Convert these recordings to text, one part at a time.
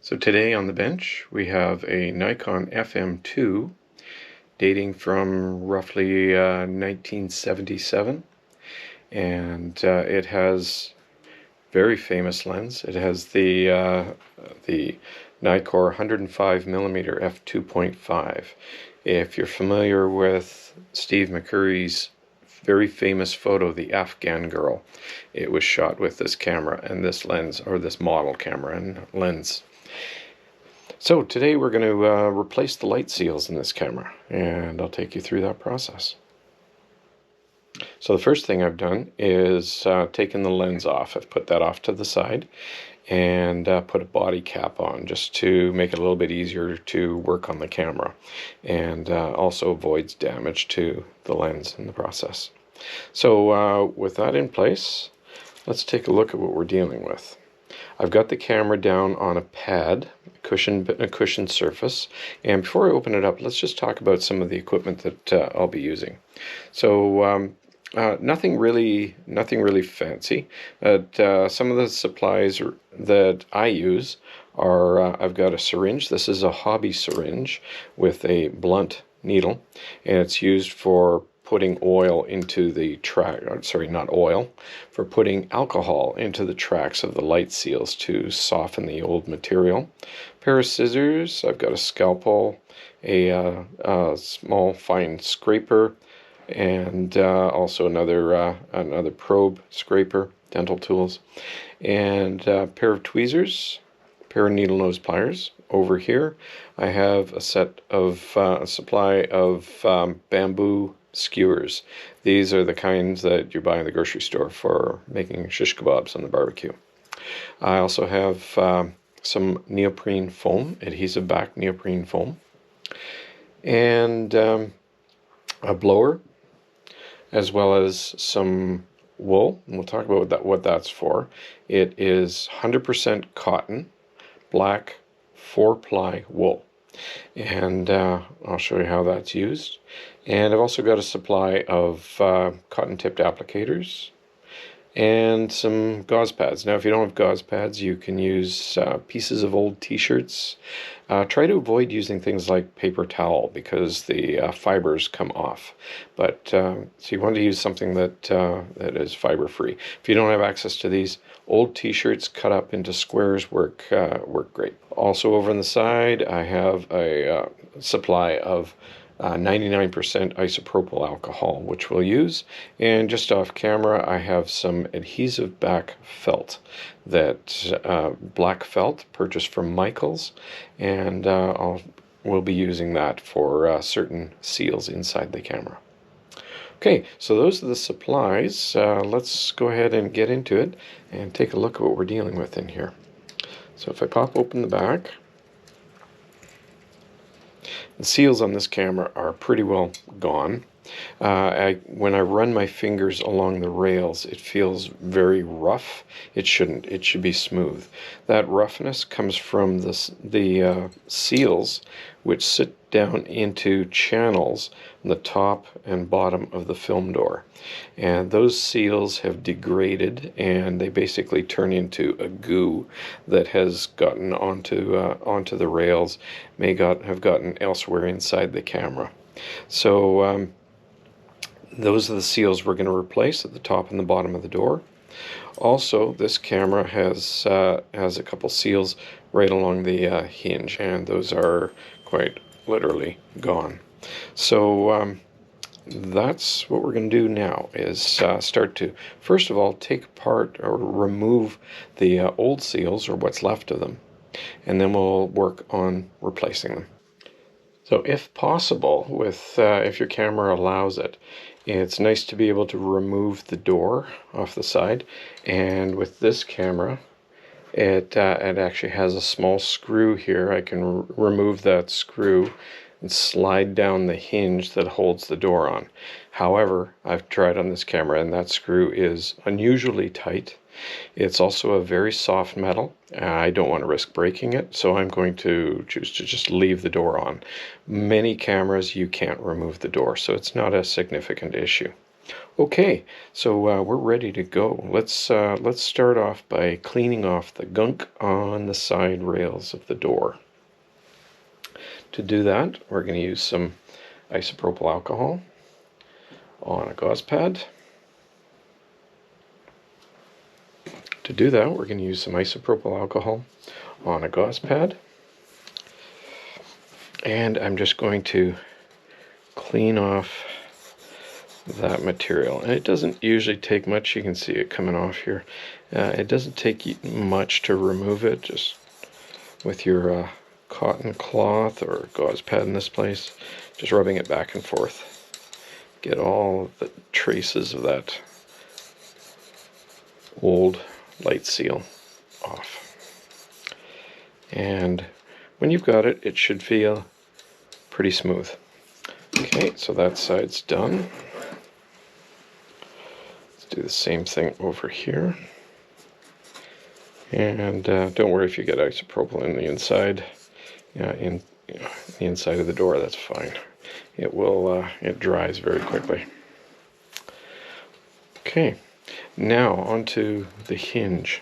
So today on the bench we have a Nikon FM 2 dating from roughly 1977, and it has very famous lens. It has the Nikkor 105mm f2.5. If you're familiar with Steve McCurry's very famous photo, The Afghan Girl, it was shot with this camera and this lens, or this model camera and lens. So today we're going to replace the light seals in this camera, and I'll take you through that process. So the first thing I've done is taken the lens off. I've put that off to the side and put a body cap on just to make it a little bit easier to work on the camera, and also avoids damage to the lens in the process. So with that in place, let's take a look at what we're dealing with. I've got the camera down on a pad, a cushioned surface, and before I open it up, let's just talk about some of the equipment that I'll be using. So nothing really fancy. Some of the supplies that I use are, I've got a syringe. This is a hobby syringe with a blunt needle, and it's used for putting oil into the track, sorry, not oil, for putting alcohol into the tracks of the light seals to soften the old material. Pair of scissors, I've got a scalpel, a small fine scraper, and also another probe scraper, dental tools, and a pair of tweezers, a pair of needle nose pliers. Over here I have a supply of bamboo skewers. These are the kinds that you buy in the grocery store for making shish kebabs on the barbecue. I also have some neoprene foam, adhesive back neoprene foam, and a blower, as well as some wool, and we'll talk about what that's for. It is 100% cotton, black 4-ply wool, and I'll show you how that's used. And I've also got a supply of cotton-tipped applicators and some gauze pads. Now, if you don't have gauze pads, you can use pieces of old t-shirts. Try to avoid using things like paper towel because the fibers come off. But so you want to use something that is fiber-free. If you don't have access to these, old t-shirts cut up into squares work great. Also, over on the side, I have a supply of 99% isopropyl alcohol, which we'll use. And just off camera, I have some adhesive back felt, that black felt purchased from Michaels, and we'll be using that for certain seals inside the camera. Okay, so those are the supplies. Let's go ahead and get into it and take a look at what we're dealing with in here. So if I pop open the back, the seals on this camera are pretty well gone. When I run my fingers along the rails, it feels very rough. It shouldn't. It should be smooth. That roughness comes from the seals, which sit down into channels on the top and bottom of the film door. And those seals have degraded, and they basically turn into a goo that has gotten onto the rails, have gotten elsewhere inside the camera. So those are the seals we're going to replace at the top and the bottom of the door. Also, this camera has a couple seals right along the hinge, and those are quite literally gone. So that's what we're going to do now, is start to, first of all, take apart or remove the old seals, or what's left of them, and then we'll work on replacing them. So if possible, if your camera allows it, it's nice to be able to remove the door off the side. And with this camera, it actually has a small screw here. I can remove that screw and slide down the hinge that holds the door on. However, I've tried on this camera, and that screw is unusually tight. It's also a very soft metal. I don't want to risk breaking it, so I'm going to choose to just leave the door on. Many cameras you can't remove the door, so it's not a significant issue. Okay, so we're ready to go. Let's start off by cleaning off the gunk on the side rails of the door. To do that, we're going to use some isopropyl alcohol on a gauze pad. To do that, we're going to use some isopropyl alcohol on a gauze pad. And I'm just going to clean off that material. And it doesn't usually take much. You can see it coming off here. It doesn't take much to remove it, just with your cotton cloth or gauze pad in this place, just rubbing it back and forth. Get all the traces of that old light seal off. And when you've got it, it should feel pretty smooth. Okay, so that side's done. Let's do the same thing over here. And don't worry if you get isopropyl in the inside, in the inside of the door. That's fine. It will. It dries very quickly. Okay, now onto the hinge.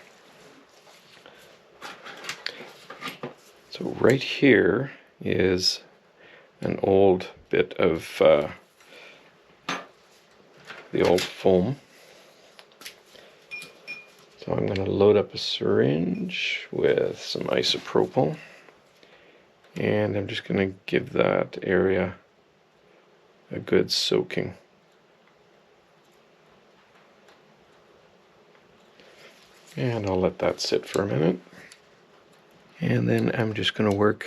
So right here is an old bit of the old foam. So I'm going to load up a syringe with some isopropyl, and I'm just going to give that area a good soaking. And I'll let that sit for a minute. And then I'm just going to work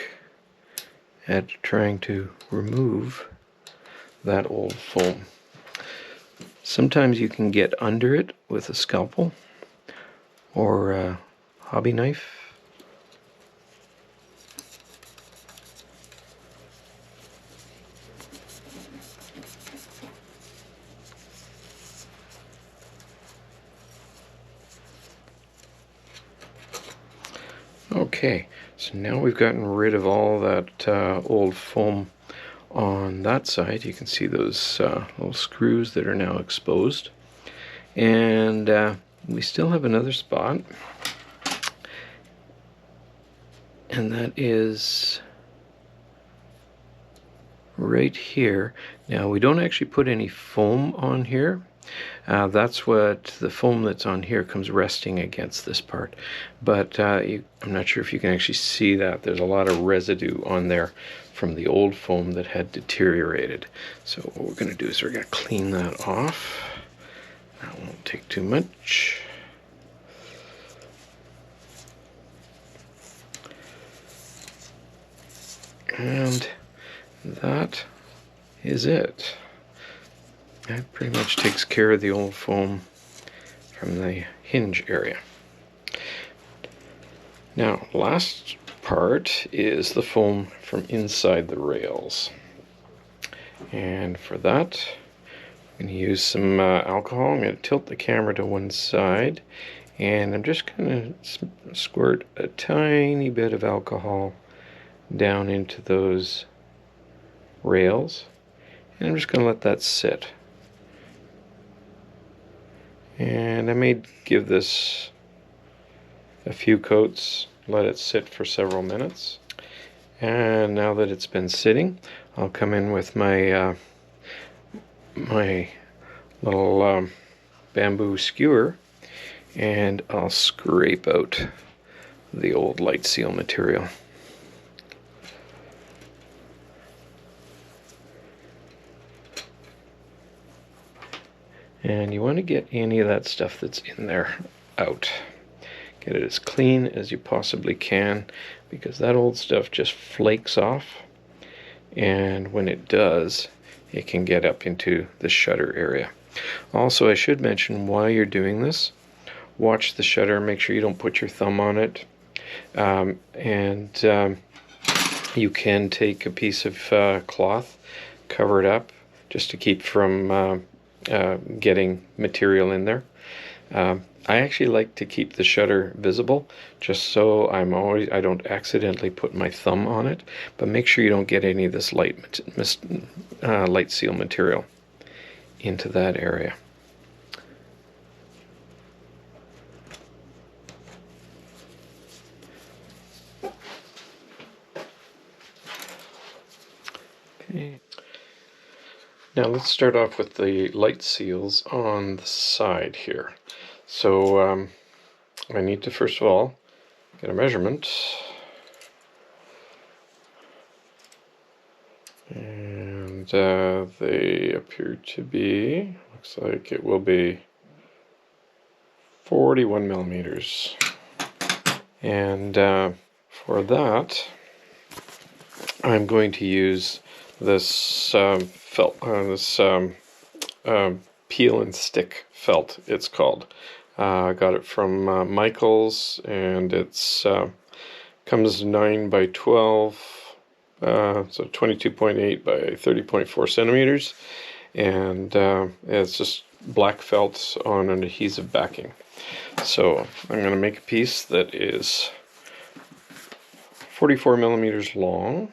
at trying to remove that old foam. Sometimes you can get under it with a scalpel or a hobby knife. Okay, so now we've gotten rid of all that old foam on that side. You can see those little screws that are now exposed. And we still have another spot, and that is right here. Now we don't actually put any foam on here. That's what the foam that's on here comes resting against this part. But I'm not sure if you can actually see that. There's a lot of residue on there from the old foam that had deteriorated. So what we're going to do is we're going to clean that off. That won't take too much. And that is it. That pretty much takes care of the old foam from the hinge area. Now, last part is the foam from inside the rails. And for that, I'm going to use some alcohol. I'm going to tilt the camera to one side, and I'm just going to squirt a tiny bit of alcohol down into those rails, and I'm just going to let that sit. And I may give this a few coats, let it sit for several minutes. And now that it's been sitting, I'll come in with my my little bamboo skewer, and I'll scrape out the old light seal material. And you want to get any of that stuff that's in there out. Get it as clean as you possibly can, because that old stuff just flakes off, and when it does, it can get up into the shutter area. Also, I should mention, while you're doing this, watch the shutter, make sure you don't put your thumb on it, you can take a piece of cloth, cover it up, just to keep from getting material in there. I actually like to keep the shutter visible, just so I don't accidentally put my thumb on it. But make sure you don't get any of this light seal material into that area. Okay. Now let's start off with the light seals on the side here. So I need to first of all get a measurement. And they appear to be, looks like it will be 41 millimeters. And for that, I'm going to use this felt, peel and stick felt, it's called. I got it from Michael's, and it's comes 9 by 12, so 22.8 by 30.4 centimeters, and it's just black felt on an adhesive backing. So I'm going to make a piece that is 44 millimeters long.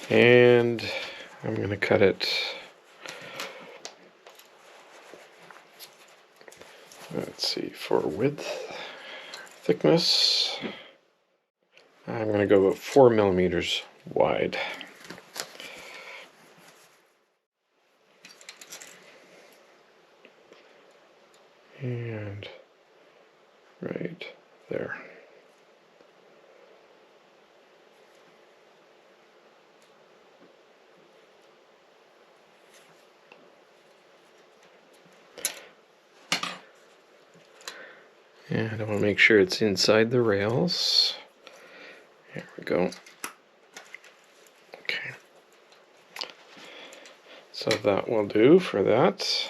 And I'm going to cut it, let's see, for width, thickness, I'm going to go about 4 millimeters wide. And right there. And I want to make sure it's inside the rails. There we go. Okay. So that will do for that.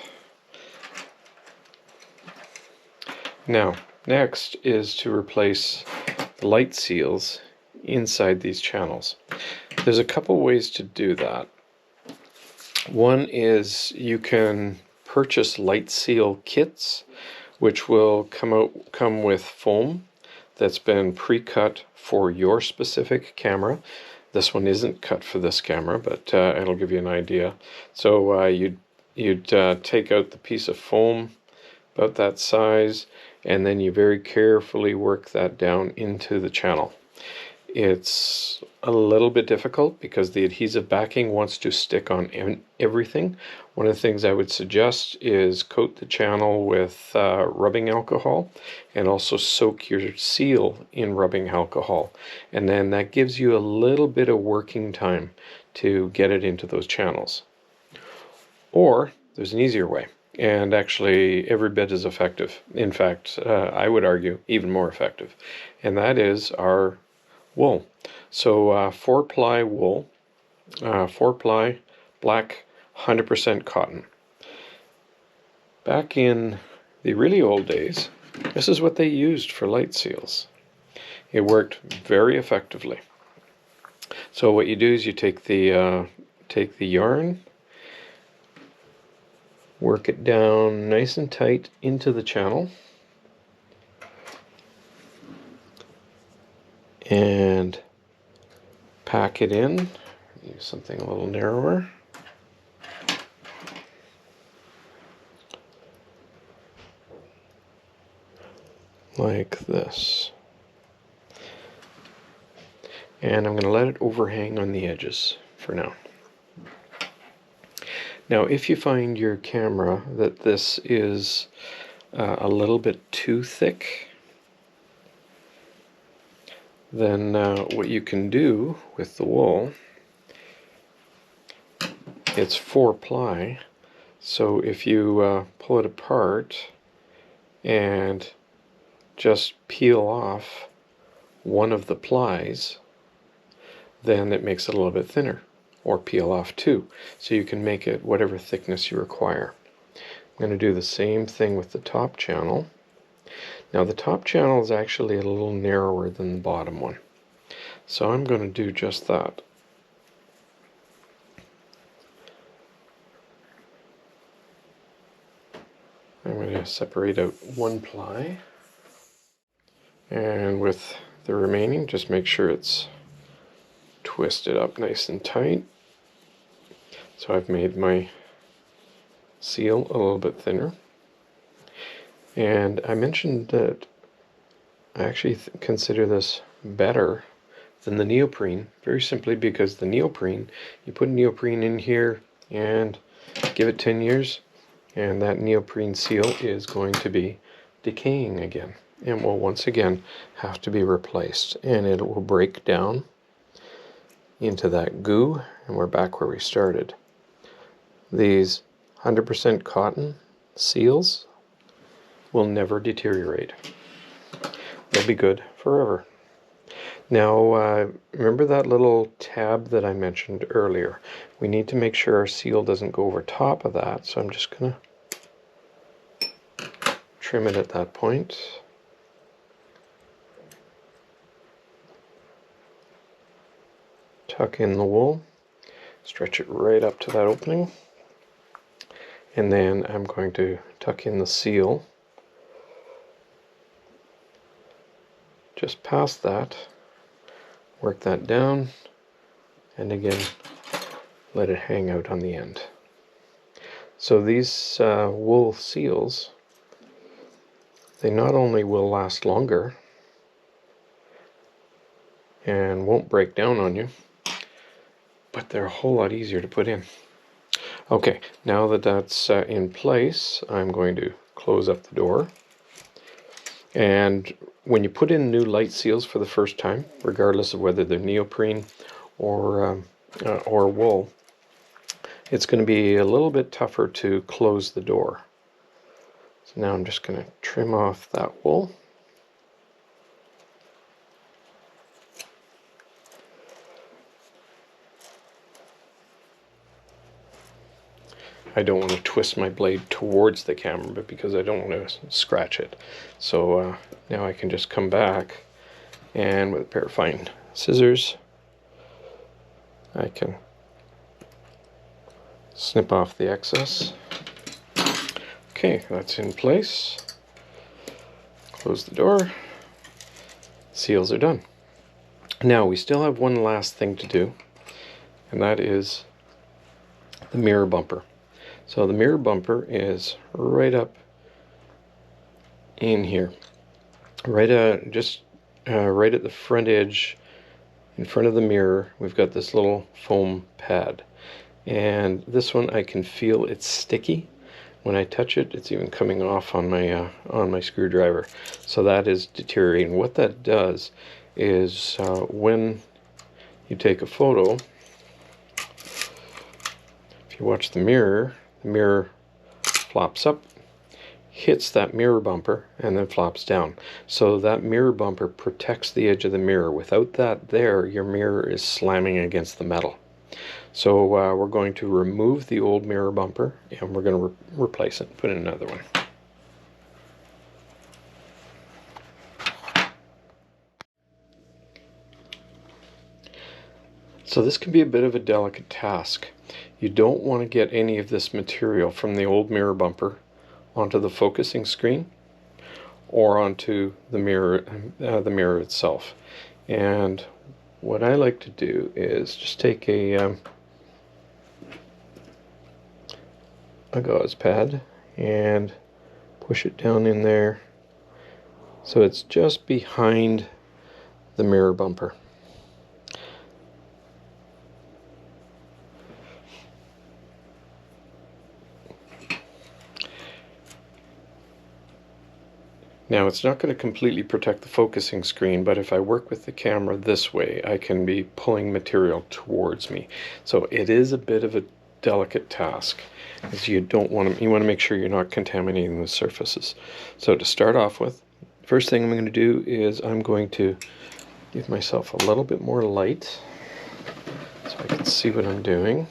Now, next is to replace the light seals inside these channels. There's a couple ways to do that. One is you can purchase light seal kits, which will come with foam that's been pre-cut for your specific camera. This one isn't cut for this camera, but it'll give you an idea. So you'd take out the piece of foam about that size, and then you very carefully work that down into the channel. It's a little bit difficult because the adhesive backing wants to stick on everything. One of the things I would suggest is coat the channel with rubbing alcohol, and also soak your seal in rubbing alcohol. And then that gives you a little bit of working time to get it into those channels. Or there's an easier way, and actually every bit as effective. In fact, I would argue even more effective. And that is our wool. So 4-ply wool, 4-ply black 100% cotton. Back in the really old days, this is what they used for light seals. It worked very effectively. So what you do is you take the yarn, work it down nice and tight into the channel, and pack it in. Use something a little narrower. Like this. And I'm going to let it overhang on the edges for now. Now, if you find your camera that this is a little bit too thick, then what you can do with the wool, it's 4-ply, so if you pull it apart and just peel off one of the plies, then it makes it a little bit thinner, or peel off two, so you can make it whatever thickness you require. I'm going to do the same thing with the top channel. Now the top channel is actually a little narrower than the bottom one, so I'm going to do just that. I'm going to separate out 1 ply, and with the remaining just make sure it's twist it up nice and tight. So I've made my seal a little bit thinner. And I mentioned that I actually consider this better than the neoprene, very simply because the neoprene, you put neoprene in here and give it 10 years, and that neoprene seal is going to be decaying again and will once again have to be replaced, and it will break down into that goo, and we're back where we started. These 100% cotton seals will never deteriorate. They'll be good forever. Now, remember that little tab that I mentioned earlier? We need to make sure our seal doesn't go over top of that, so I'm just going to trim it at that point. Tuck in the wool, stretch it right up to that opening, and then I'm going to tuck in the seal just past that, work that down, and again let it hang out on the end. So these wool seals, they not only will last longer and won't break down on you, but they're a whole lot easier to put in. Okay, now that that's in place, I'm going to close up the door. And when you put in new light seals for the first time, regardless of whether they're neoprene or wool, it's going to be a little bit tougher to close the door. So now I'm just going to trim off that wool. I don't want to twist my blade towards the camera, but because I don't want to scratch it. So now I can just come back, and with a pair of fine scissors, I can snip off the excess. Okay, that's in place. Close the door. Seals are done. Now we still have one last thing to do, and that is the mirror bumper. So the mirror bumper is right up in here, right at the front edge, in front of the mirror. We've got this little foam pad, and this one I can feel it's sticky. When I touch it, it's even coming off on my screwdriver. So that is deteriorating. What that does is when you take a photo, if you watch the mirror flops up, hits that mirror bumper, and then flops down. So that mirror bumper protects the edge of the mirror. Without that there, your mirror is slamming against the metal. So we're going to remove the old mirror bumper, and we're going to replace it and put in another one. So this can be a bit of a delicate task. You don't want to get any of this material from the old mirror bumper onto the focusing screen or onto the mirror itself. And what I like to do is just take a gauze pad and push it down in there so it's just behind the mirror bumper. Now it's not going to completely protect the focusing screen, but if I work with the camera this way, I can be pulling material towards me. So it is a bit of a delicate task, as you want to make sure you're not contaminating the surfaces. So to start off with, first thing I'm going to do is I'm going to give myself a little bit more light so I can see what I'm doing.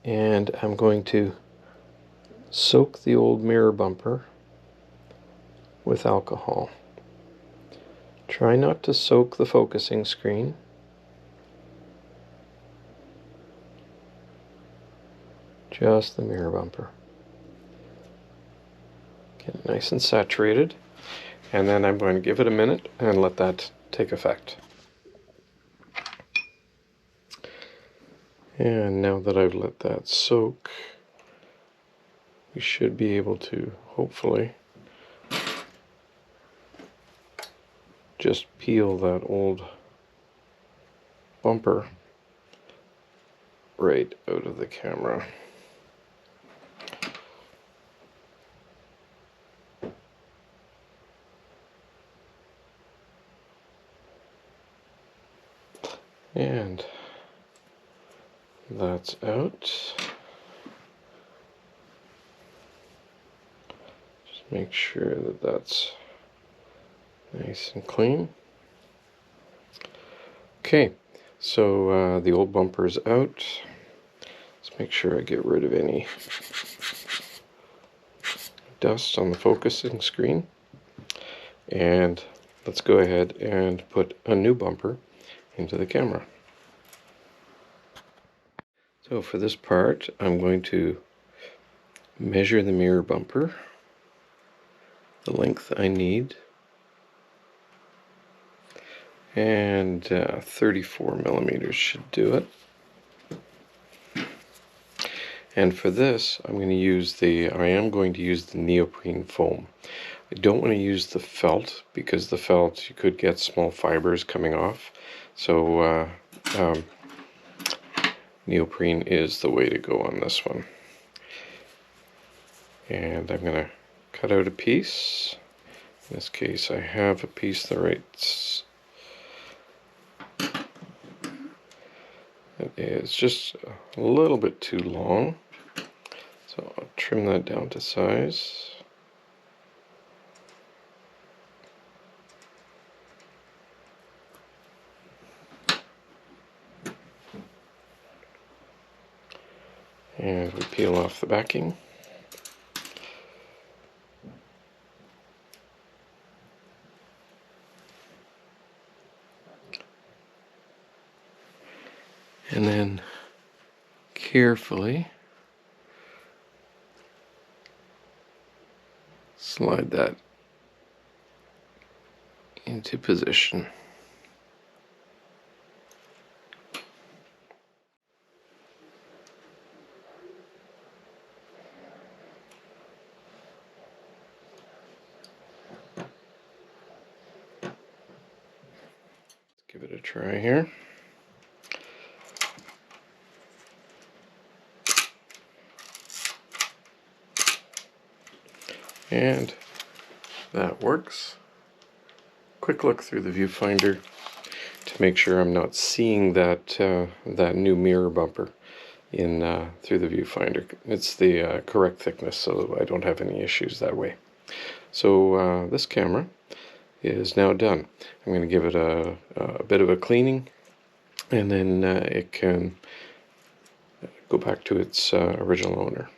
And I'm going to soak the old mirror bumper with alcohol. Try not to soak the focusing screen. Just the mirror bumper. Get it nice and saturated, and then I'm going to give it a minute and let that take effect. And now that I've let that soak, we should be able to hopefully just peel that old bumper right out of the camera. And that's out. Just make sure that that's nice and clean. Okay, so the old bumper's out. Let's make sure I get rid of any dust on the focusing screen. And let's go ahead and put a new bumper into the camera. So for this part, I'm going to measure the mirror bumper, the length I need, and 34 millimeters should do it. And for this, I am going to use the neoprene foam. I don't want to use the felt, because the felt, you could get small fibers coming off. So neoprene is the way to go on this one. And I'm going to cut out a piece. In this case, I have a piece the right. It is just a little bit too long, so I'll trim that down to size. And we peel off the backing. And then carefully slide that into position. Let's give it a try here. And that works. Quick look through the viewfinder to make sure I'm not seeing that that new mirror bumper in through the viewfinder. It's the correct thickness, so I don't have any issues that way. So this camera is now done. I'm going to give it a bit of a cleaning, and then it can go back to its original owner.